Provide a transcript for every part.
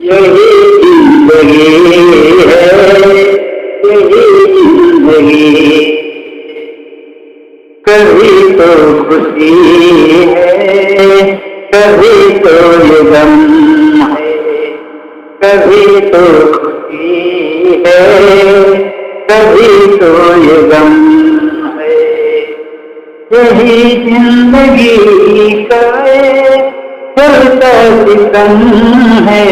यही जिंदगी है, यही जिंदगी। कभी तो खुशी है, कभी तो ये गम है। कभी तो खुशी है, कभी तो ये गम है। यही जिंदगी का चलता सितम है।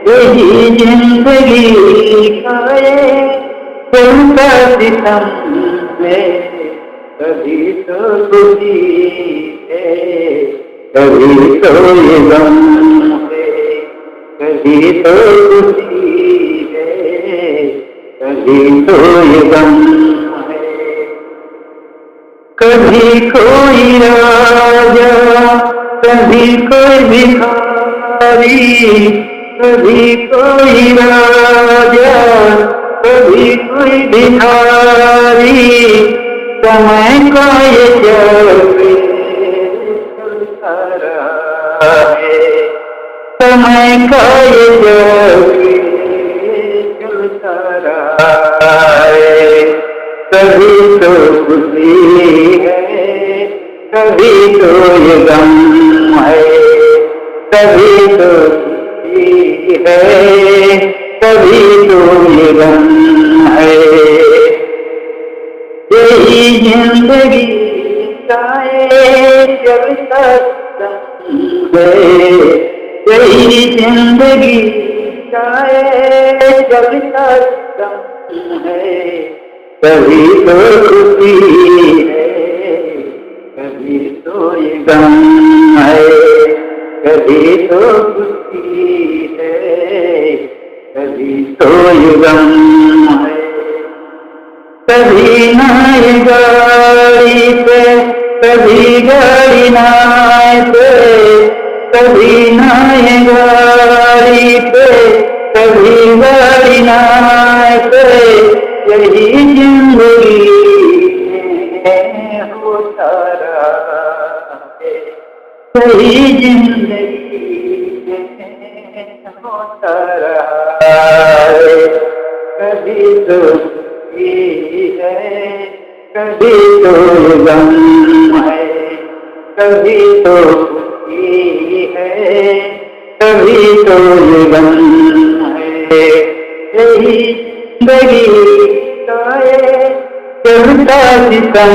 यही जिंदगी का चलता सितम है। कभी तो खुशी है, कभी तो ये गम है। कभी तो खुशी है, कभी तो ये गम है। कभी कोई राजा, कभी कोई भिखारी। कभी कोई राजा, कभी कोई भिखारी। समय का ये चक्र चलता रहा है। समय का ये चक्र चलता रहा है। कभी तो खुशी है, कभी तो ये गम है। कभी तो खुशी है, कभी तो ये गम है। यही जिंदगी का चलता सितम है। यही जिंदगी का चलता सितम है। कभी तो खुशी है, कभी तो ये गम है। कभी तो खुशी है, कभी तो ये गम है। कभी नाय गाड़ी पे, कभी गाड़ी नाय पे। कभी नाय गाड़ी पे, कभी गाड़ी नाय पे। यही जिंदगी में होता रहा है। यही जिंदगी में होता रहा है। कभी तो खुशी है, कभी तो गम है। कभी तो खुशी है, कभी तो गम है। यही जिंदगी का चलता सितम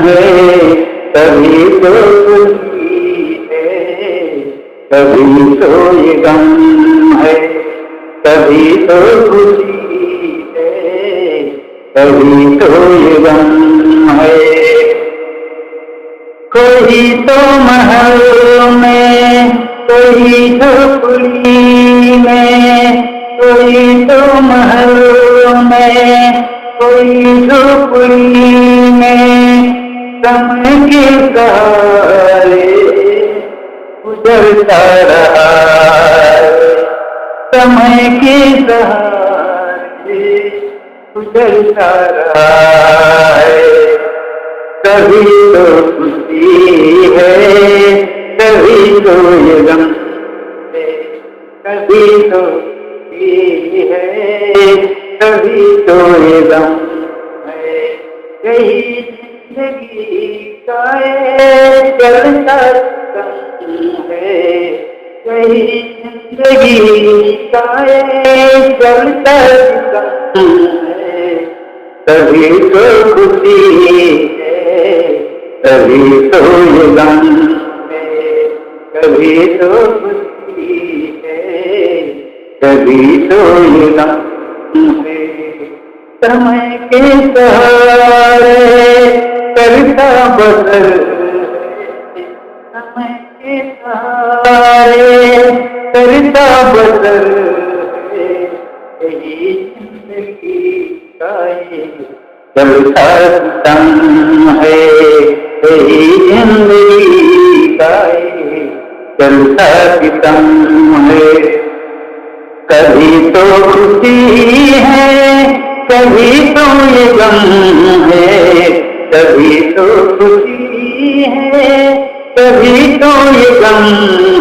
है। कभी तो खुशी है, कभी तो ये गम है। कभी तो खुशी है, कभी तो ये गम है। कोई तो महल में, कोई झोपड़ी में। कोई तो महल में, कोई झोपड़ी में। समय के सहारे गुजरता रहा है। समय के सहारे गुजरता रहा है। कभी तो खुशी है, कभी तो ये गम है। कभी तो खुशी है, कभी तो ये गम है। यही जिंदगी का चलता सितम है। यही जिंदगी का चलता सितम है। कभी तो खुशी है, कभी तो ये गम है। कभी तो खुशी है, कभी तो ये गम है। समय के सहारे करता बसर। समय के सहारे करता बसर। यही जिंदगी का चलता सितम है। यही जिंदगी का चलता सितम है। कभी तो खुशी है, कभी तो ये गम है। कभी तो खुशी है, कभी तो ये गम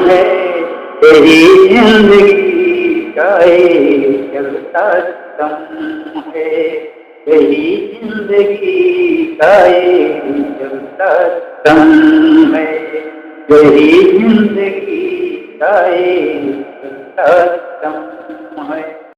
है। यही जिंदगी चलता सितम है, यही जिंदगी का ये चलता सितम है, यही जिंदगी का ये चलता सितम है।